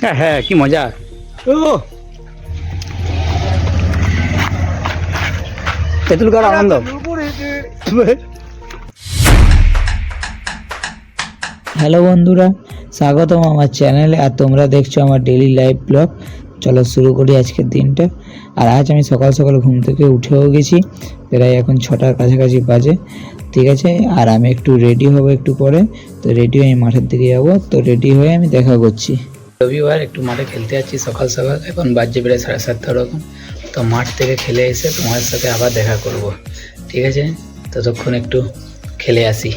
হ্যাঁ হ্যাঁ, কি মজা। ও তেঁতুলকার আনন্দ। হ্যালো বন্ধুরা, স্বাগতম আমার চ্যানেলে। আর তোমরা দেখছো আমার ডেইলি লাইফ ব্লগ। চলো শুরু করি আজকের দিনটা। আর আজ আমি সকাল সকাল ঘুম থেকে উঠেও গেছি, প্রায় এখন 6টার কাছাকাছি বাজে, ঠিক আছে। আর আমি একটু রেডি হব একটু পরে, তো রেডি হয়ে আমি মাঠের দিকে যাবো। তো রেডি হয়ে আমি দেখা করছি। রবিবার একটু মাঠে খেলতে যাচ্ছি সকাল সকাল, এখন বাজে প্রায় 7:30 ওরকম। তো মাঠ থেকে খেলে এসে তোমাদের সাথে আবার দেখা করব, ঠিক আছে। ততক্ষণ একটু খেলে আসি।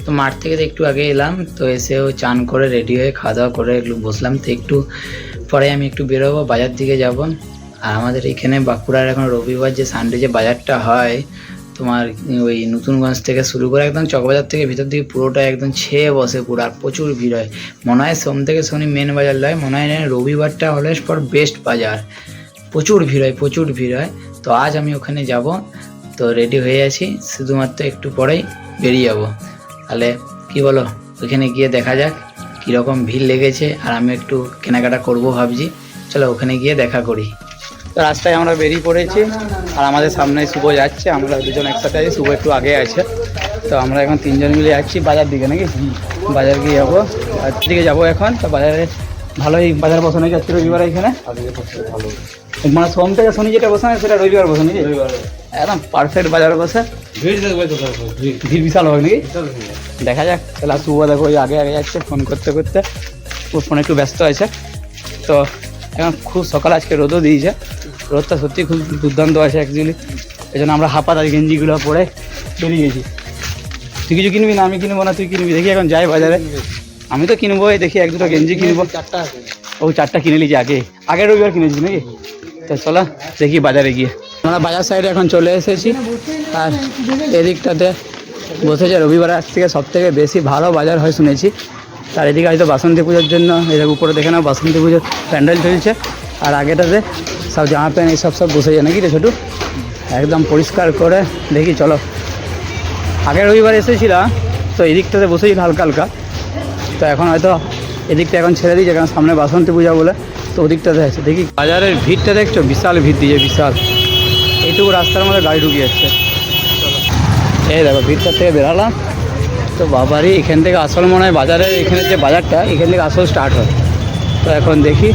তো মাঠ থেকে একটু আগে এলাম, তো এসেও চান করে রেডি হয়ে খাওয়া দাওয়া করে একটু বসলাম। তো একটু পরে আমি একটু বেরোবো, বাজার দিকে যাব। আর আমাদের এখানে বাঁকুড়ার এখন রবিবার যে সানডে যে বাজারটা হয়, তোমার ওই নতুনগঞ্জ থেকে শুরু করে একদম চকবাজার থেকে ভিতর দিকে পুরোটা একদম ছেয়ে বসে পুরো, আর প্রচুর ভিড় হয়। মনে হয় সোম থেকে শনি মেন বাজার নয়, মনে হয় রবিবারটা অলওয়েজ ফর বেস্ট বাজার। প্রচুর ভিড় হয়, প্রচুর ভিড় হয়। তো আজ আমি ওখানে যাব, তো রেডি হয়ে আছি, শুধুমাত্র একটু পরেই বেরিয়ে যাব। তাহলে কি বলো, ওইখানে গিয়ে দেখা যাক কীরকম ভিড় লেগেছে। আর আমি একটু কেনাকাটা করব ভাবছি, চলো ওখানে গিয়ে দেখা করি। তো রাস্তায় আমরা বেরিয়ে পড়েছি, আর আমাদের সামনে শুভ যাচ্ছে, আমরা দুজন একসাথে আছি, শুভ একটু আগে আছে। তো আমরা এখন তিনজন মিলে যাচ্ছি বাজার দিকে, নাকি বাজার গিয়ে যাবো, বাজার দিকে যাবো এখন। তো বাজারে ভালোই বাজার বসানো যাচ্ছে রবিবার এখানে, মানে সোম থেকে শনি যেটা বসানো সেটা রবিবার বসানো, একদম পারফেক্ট বাজার বসে। ভিড় বিশাল হবে নাকি, দেখা যাক। তাহলে শুভ দেখো ওই আগে আগে যাচ্ছে ফোন করতে করতে, ওর ফোনে একটু ব্যস্ত আছে। তো এখন খুব সকাল আজকে রোদও দিয়েছে, রোদটা সত্যি খুব দুর্দান্ত আছে অ্যাকচুয়ালি। এই জন্য আমরা হাফাত আর গেঞ্জিগুলো পরে বেরিয়ে গেছি। তুই কিছু কিনবি না? আমি কিনবো না, তুই কিনবি? দেখি এখন যাই বাজারে, আমি তো কিনবো, দেখি এক দুটো গেঞ্জি কিনবো। ও 4টা কিনে নিয়েছি, আগের রবিবার কিনেছি নাকি। তো চলো দেখি বাজারে গিয়ে। আমরা বাজার সাইডে এখন চলে এসেছি, আর এদিকটাতে বসেছে রবিবার আজ থেকে সব থেকে বেশি ভালো বাজার হয় শুনেছি। আর এদিকে হয়তো বাসন্তী পুজোর জন্য এদের উপরে দেখে নাও বাসন্তী পুজোর প্যান্ডেল চলছে। আর আগেটাতে সব জামা প্যান্ট এইসব সব বসে যায় নাকি রে ছোটু, একদম পরিষ্কার করে। দেখি চলো, আগের রবিবার এসেছিলাম তো এদিকটাতে বসেছিল হালকা হালকা, তো এখন হয়তো এদিকটা এখন ছেড়ে দিয়েছে, কারণ সামনে বাসন্তী পূজা বলে। তো ওদিকটাতে আছে, দেখি বাজারের ভিড়টা দেখছো, বিশাল ভিড় দিয়েছে, বিশাল। এইটুকু রাস্তার মধ্যে গাড়ি ঢুকে যাচ্ছে। এই দেখো ভিড়টার থেকে বেরালাম, তো বাবারই এখান থেকে আসল মনে হয় বাজারের, এখানে যে বাজারটা এখান থেকে আসল স্টার্ট হয়। তো এখন দেখি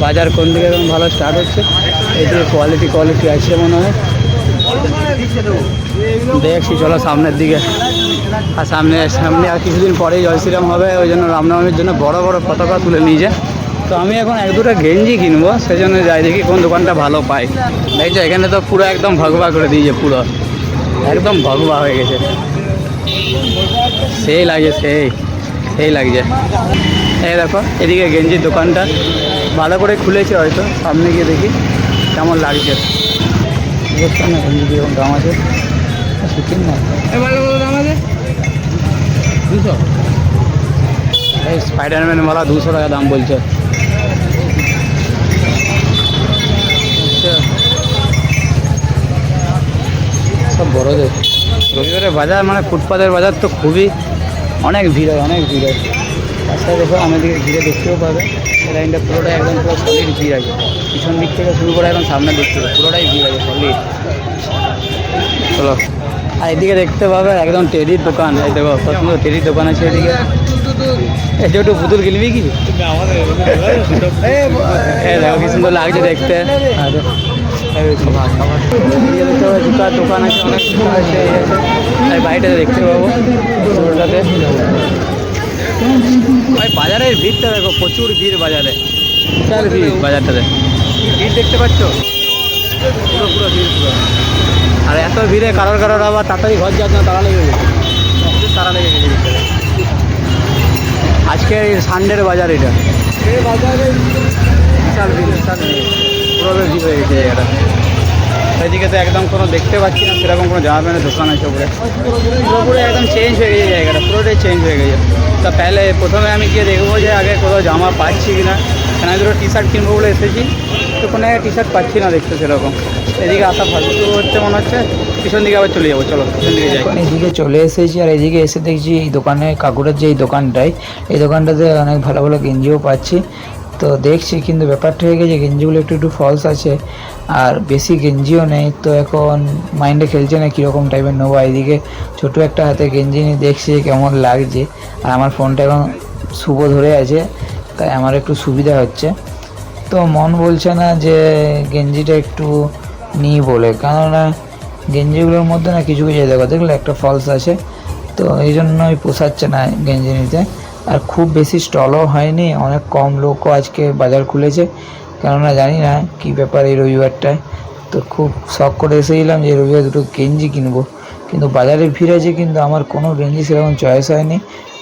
বাজার কোন দিকে এখন ভালো স্টার্ট হচ্ছে। এইদিকে কোয়ালিটি আছে মনে হয়, দেখছি। চলো সামনের দিকে। আর সামনে আর কিছুদিন পরেই জয় শ্রীরাম হবে, ওই জন্য রামনবমীর জন্য বড় বড় পতাকা তুলে নিয়েছে। তো আমি এখন এক দুটো গেঞ্জি কিনবো, সেই জন্য যাই, দেখি কোন দোকানটা ভালো পাই। দেখছো এখানে তো পুরো একদম ভগবা করে দিয়েছে, পুরো একদম ভগবা হয়ে গেছে, সেই লাগছে, সেই লাগছে। এই দেখো এদিকে গেঞ্জির দোকানটা ভালো করে খুলেছে হয়তো, সামনে গিয়ে দেখি কেমন লাগছে। বুঝতাম না গেঞ্জি কীরকম দাম আছে, শুটিং না দাম আছে 200। এই স্পাইডারম্যান মালা 200 টাকা দাম বলছে। সব বড়দের রবিবারের বাজার, মানে ফুটপাতের বাজার তো খুবই অনেক ভিড় হয়, অনেক ভিড় হয়। রাস্তায় দেখো আমাদেরকে ঘিরে দেখতেও পাবে, এই লাইনটা পুরোটাই একদম পুরো সলিড ভিড় আছে, পিছন দিক থেকে শুরু করে একদম সামনের দিক থেকে পুরোটাই ভিড় আছে, সলিড। চলো, আর এদিকে দেখতে পাবে একদম টেরির দোকান। এই দেখো কত সুন্দর টেরির দোকান আছে এদিকে। এই যে একটু পুতুল কিনবি কি? দেখো কি সুন্দর লাগছে দেখতে। জুতার দোকান আছে, অনেক জুতা আছে, আর বাড়িটাতে দেখতে পাবো পুরোটাতে। ভাই বাজারের ভিড়টা দেখো, প্রচুর ভিড় বাজারে, বিশাল ভিড় বাজারটাতে। ভিড় দেখতে পাচ্ছ, পুরো পুরো ভিড় পুরো। আর এত ভিড়ে কারোর আবার তাড়াতাড়ি ঘর যাওয়ার জন্য তাড়া লেগে গেছে, প্রচুর তাড়া লেগে গেছে ভিতরে। আজকে সানডের বাজার, এটা বাজারে বিশাল ভিড়, বিশাল ভিড়, পুরো ভিড় হয়ে গেছে জায়গাটা। এদিকে তো একদম কোনো দেখতে পাচ্ছি না সেরকম কোনো জামা প্যান্টের দোকান আছে উপরে, পুরোপুরি একদম চেঞ্জ হয়ে গেছে জায়গাটা, পুরোটাই চেঞ্জ হয়ে গেছে। তা প্রথমে আমি গিয়ে দেখবো যে আগে কোথাও জামা পাচ্ছি কি না। এখানে দুটো টি শার্ট কিনবো বলে এসেছি, তো কোনো টি শার্ট পাচ্ছি না দেখতে সেরকম। এদিকে আসা ফালতু হচ্ছে মনে হচ্ছে, পিছন দিকে আবার চলে যাবো। চলো পিছন দিকে যাই। এদিকে চলে এসেছি, আর এদিকে এসে দেখছি এই দোকানে, কাকুরের যে এই দোকানটায়, এই দোকানটাতে অনেক ভালো ভালো গেঞ্জিও পাচ্ছি। তো দেখছি, কিন্তু ব্যাপারটা হয়ে গেছে গেঞ্জিগুলো একটু একটু ফলস আছে আর বেশি গেঞ্জিও নেই। তো এখন মাইন্ডে খেলছে না কীরকম টাইপের নেবো। এইদিকে ছোটো একটা হাতে গেঞ্জি নিয়ে দেখছি কেমন লাগছে, আর আমার ফোনটা এখন শুভ ধরে আছে, তাই আমার একটু সুবিধা হচ্ছে। তো মন বলছে না যে গেঞ্জিটা একটু নিই বলে, কেননা গেঞ্জিগুলোর মধ্যে না কিছু কিছু দেখলে একটা ফলস আছে, তো এই জন্যই পোষাচ্ছে না গেঞ্জি নিতে। আর খুব বেশি স্টলও হয়নি, অনেক কম লোকও আজকে বাজার খুলেছে, কেননা জানি না কী ব্যাপার এই রবিবারটায়। তো খুব শখ করে এসেছিলাম যে রবিবার দুটো গেঞ্জি কিনবো, কিন্তু বাজারে ভিড় আছে, কিন্তু আমার কোনো গেঞ্জি সেরকম চয়েস হয়নি,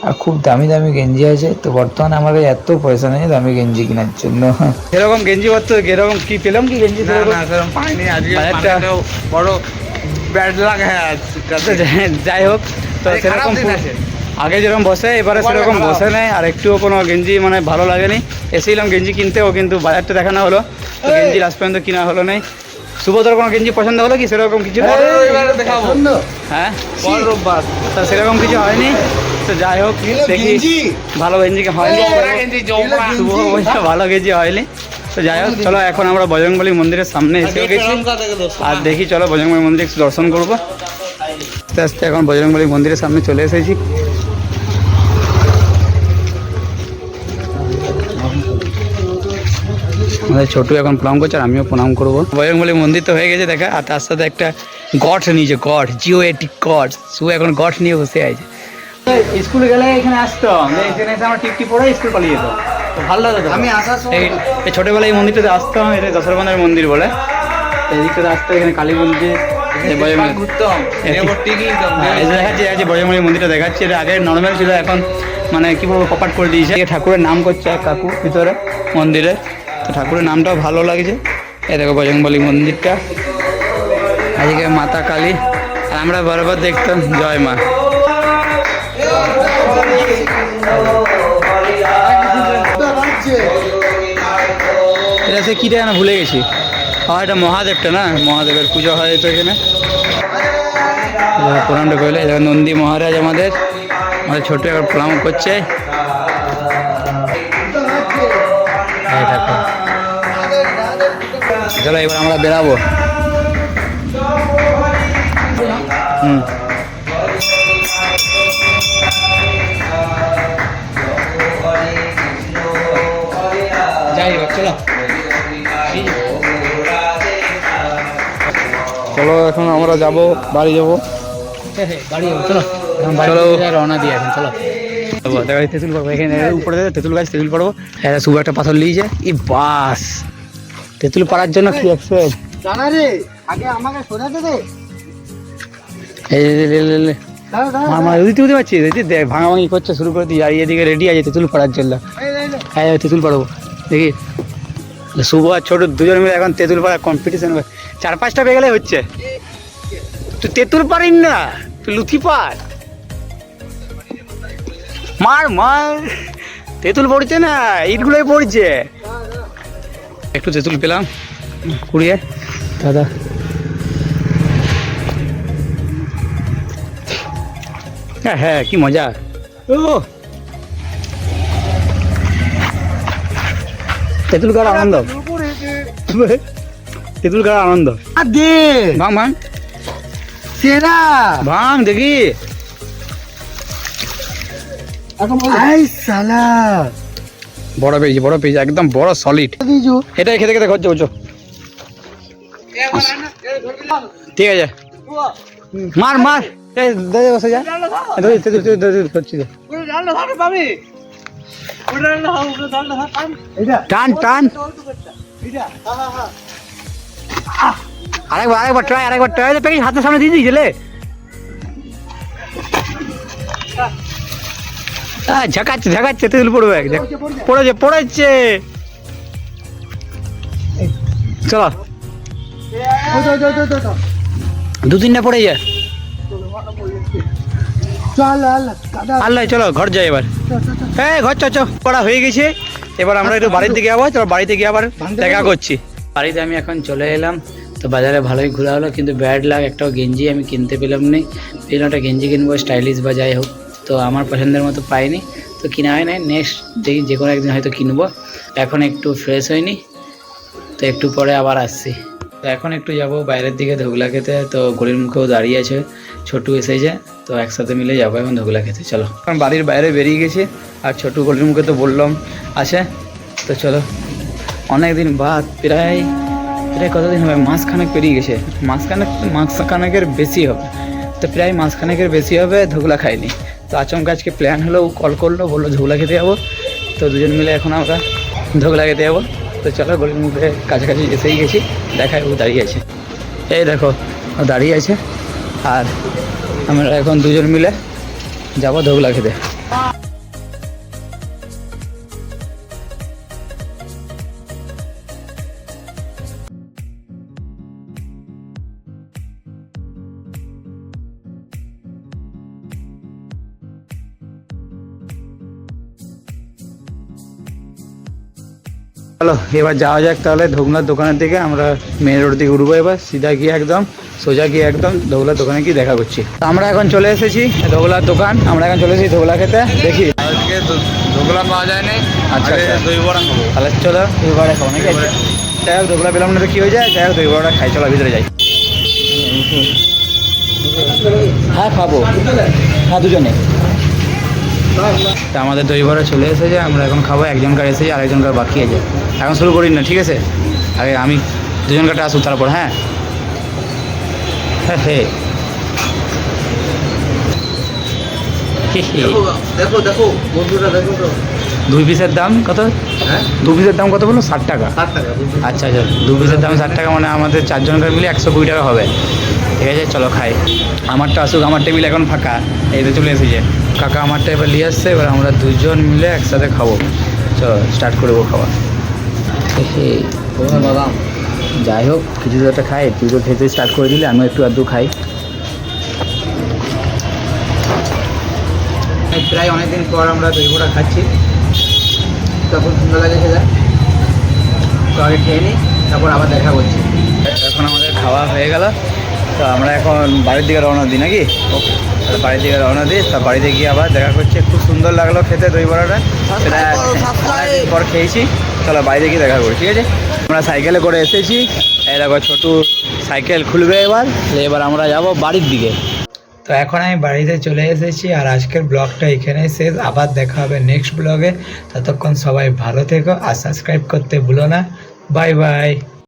আর খুব দামি দামি গেঞ্জি আছে। তো বর্তমানে আমার কাছে এত পয়সা নেই দামি গেঞ্জি কেনার জন্য। এরকম গেঞ্জি পত্র এরকম কি পেলাম কি গেঞ্জি সেরকম পাইনি আজকে, বাজারটা বড় ব্যাড লাগ। হ্যাঁ যাই হোক, তো সেরকম আগে যেরকম বসে এবারে সেরকম বসে নেই, আর একটুও কোনো গেঞ্জি মানে ভালো লাগেনি। এসেছিলাম গেঞ্জি কিনতেও, কিন্তু বাজারটা দেখানো হলো, তো গেঞ্জি লাস্ট পর্যন্ত কিনা হলো নাই। শুভদর কোনো গেঞ্জি পছন্দ হলো কি সেরকম কিছু? দেখাবো। হ্যাঁ, রোববার তো সেরকম কিছু হয়নি। তো যাই হোক, দেখি ভালো গেঞ্জি হয়নি, শুভ বলছে ভালো গেঞ্জি হয়নি। তো যাই হোক, চলো এখন আমরা বজরংবলী মন্দিরের সামনে এসে গেছি, আর দেখি চলো বজরংবলী মন্দিরে একটু দর্শন করবো। আস্তে আস্তে এখন বজরংবলী মন্দিরের সামনে চলে এসেছি। আমাদের ছোটু এখন প্রণাম করছে, আর আমিও প্রণাম করবো। বজরংবলী মন্দির তো হয়ে গেছে দেখা, আর তার সাথে একটা গঠ নিয়েছে, গঠ জিওএটিক গঠ। শুভ এখন গঠ নিয়ে বসে আছে। স্কুলে গেলে এখানে আসতাম, এখানে এসে আমরা টিপটি পড়ে স্কুল পালিয়ে যেত, তো ভালো লাগতো। আমি আসার সময় এই ছোটোবেলায় এই মন্দিরটাতে আসতাম, এটা দশরবন্ধের মন্দির বলে। এদিকটাতে আসতো, এখানে কালী মন্দির দেখাচ্ছি, বজরংবলী মন্দিরটা দেখাচ্ছি। এটা আগে নর্মাল ছিল, এখন মানে কি বলবো কপাট করে দিয়েছে। ঠাকুরের নাম করছে এক কাকু ভিতরে মন্দিরে, তো ঠাকুরের নামটাও ভালো লাগছে। এই দেখো বজরংবলী মন্দিরটা, আজকে মাতা কালী, আর আমরা বরাবর দেখতাম জয় মা। এটা সে কীটা না ভুলে গেছি। এটা মহাদেবটা না, মহাদেবের পুজো হয় তো এখানে। প্রণামটা করলে নন্দী মহারাজ আমাদের ছোট একবার প্রণাম করছে। চলো এবার আমরা বেরাবো। যাই হোক, চলো চলো এখন আমরা যাবো, বাড়ি যাবো। বাড়ি যাবো, চলো চলো রওনা দিয়ে এখন। চলো দেখা তেঁতুল পারবো, এখানে উপরে তেঁতুল গাছ, তেঁতুল পারবো। হ্যাঁ, শুভ একটা পাথর নিয়েছে, ই বাস তেঁতুল পাড়ার জন্য কি এক্সপেক্ট জানা রে। আগে আমাকে শোনাতে দে, বুঝতে পারছিস? দেখ ভাঙাভাঙি করছে শুরু করে দিয়ে, আর এদিকে রেডি আছে তেঁতুল পাড়ার জন্য। হ্যাঁ, তেঁতুল পাড়বো দেখি। শুভ আর ছোট দুজন মিলে এখন তেঁতুল পাড়া কম্পিটিশন হবে। 4-5টা পেয়ে গেলে হচ্ছে। তুই তেঁতুল পারিস না, তুই লুথি পার। মার মার, তেঁতুল পড়ছে না, ইটগুলোই পড়ছে। একটু তেঁতুল পেলাম কুড়িয়ে দাদা। হ্যাঁ হ্যাঁ, কি মজা। ও তেঁতুল খাওয়ার আনন্দ, তেঁতুল খাওয়ার আনন্দ। ভাঙ ভাঙ সেরা, ভাঙ দেখি। বড় পেয়েছি, বড় পেয়েছি, একদম বড় সলিড। এটাই খেতে খেতে খরচ করছো, ঠিক আছে। মার মার, বসে যা। টান টান, আরেকবার ট্রাই, আরেকবার ট্রাই। প্যাকেট হাতের সামনে দিয়ে দিয়েছিলে, ঝাঁকাচ্ছে ঝাঁকাচ্ছে, তেঁতুল পড়বে, পড়েছে পড়েছে। চলো 2-3টা পড়ে যায়। আল্লাহ, চলো ঘর যাই এবার। হ্যাঁ, ঘর চ পড়া হয়ে গেছে। এবার আমরা একটু বাড়ির দিকে যাবো। চলো বাড়িতে গিয়ে আবার দেখা করছি। বাড়িতে আমি এখন চলে এলাম। তো বাজারে ভালোই ঘোরা হলো, কিন্তু ব্যাড লাগ, একটাও গেঞ্জি আমি কিনতে পেলাম না। একটা গেঞ্জি কিনবো স্টাইলিশ বা যাই হোক, তো আমার পছন্দের মতো পাইনি। তো কিনা হয় নাই, নেক্সট যে কোনো একদিন হয়তো কিনবো। এখন একটু ফ্রেশ হয়নি, তো একটু পরে আবার আসছি। তো এখন একটু যাব বাইরের দিকে ধোগলা খেতে। তো গলির মুখেও দাঁড়িয়ে আছে, ছোটু এসেছে, তো একসাথে মিলে যাবো এখন ধোগলা খেতে। চলো, এখন বাড়ির বাইরে বেরিয়ে গেছি, আর ছোটু গলির মুখে তো বললাম আছে। তো চলো, অনেক দিন বাদ, প্রায় কতদিন হবে, মাসখানেক পেরিয়ে গেছে, মাসখানেকের বেশি হবে। তো প্রায় মাসখানেকের বেশি হবে ধোগলা খাইনি। তো আচমকা আজকে প্ল্যান হলো, ও কল করলো, বললো ধোগলা খেতে যাবো। তো দুজন মিলে এখন আমরা ধোগলা খেতে যাবো। তো চলো, গলির মুখে কাছাকাছি এসেই গেছি, দেখায় ও দাঁড়িয়ে আছে, এই দেখো ও দাঁড়িয়ে আছে। আর আমরা এখন দুজন মিলে যাবো ধোগলা খেতে। চলো এবার যাওয়া যাক তাহলে ধোগলার দোকানের দিকে। আমরা মেন রোড দিকে উঠবো, এবার সিধা গিয়ে একদম সোজা গিয়ে একদম ধোগলার দোকানে গিয়ে দেখা করছি। তো আমরা এখন চলে এসেছি ধোগলার দোকান, আমরা এখন চলে এসেছি ধোগলা খেতে। দেখি আজকে ধোকলা পাওয়া যায় নাই, আচ্ছা, আজকে আচ্ছা। দই বড়া খাবো। তাহলে চলো দই বড়া খাবো নাকি? আচ্ছা, যাই হোক ধোগলা পেলাম না তো কী হয়ে যায়, যাই হোক দই বড়াটা খাই, চলো ভিতরে যাই। হ্যাঁ খাবো, হ্যাঁ দুজনে। তা আমাদের দই বড়া চলে এসেছে, আমরা এখন খাবো। একজনকার এসেছে, আরেকজনকার বাকি আছে। এখন শুরু করি না, ঠিক আছে? আগে আমি দুজনকারটা আসুক, তারপর। হ্যাঁ হ্যাঁ হ্যাঁ দেখো দেখো বন্ধুরা, দেখো তো 2 পিসের দাম কত? হ্যাঁ 2 পিসের দাম কত বললো? 60 টাকা। 7 টাকা। আচ্ছা আচ্ছা, 2 পিসের দাম 60 টাকা, মানে আমাদের 4 জনকার মিলে 120 টাকা হবে। ঠিক আছে, চলো খাই। আমারটা আসুক, আমার টেবিল এখন ফাঁকা, এই তো চলে এসেছে কাকা, আমারটা এবার নিয়ে আসছে। এবার আমরা দুজন মিলে একসাথে খাবো। চলো স্টার্ট করবো খাওয়া। বাদাম যাই হোক, কিছু তো একটা খাই। তুই তো খেতে স্টার্ট করে দিলে, আমিও একটু আধটু খাই। প্রায় অনেকদিন পর আমরা দই বড়া খাচ্ছি, তখন সুন্দর লাগে সেটা। তো আগে খেয়ে নিই, তারপর আবার দেখা করছি। এখন আমাদের খাওয়া হয়ে গেল, তো আমরা এখন বাড়ির দিকে রওনা দিই নাকি? তাহলে বাড়ির দিকে রওনা দিই, তা বাড়িতে গিয়ে আবার দেখা করছি। খুব সুন্দর লাগলো খেতে দই বড়াটা, সেটা অনেকদিন পর খেয়েছি। চলো বাইরে গিয়ে দেখা করি, ঠিক আছে? আমরা সাইকেলে করে এসেছি, এই দেখো ছোটু সাইকেল খুলবে এবার আমরা যাব বাড়ির দিকে। তো এখন আমি বাড়িতে চলে এসেছি, আর আজকের ব্লগটা এখানেই শেষ। আবার দেখা হবে নেক্সট ব্লগে। ততক্ষণ সবাই ভালো থেকো, আর সাবস্ক্রাইব করতে ভুলো না। Bye bye.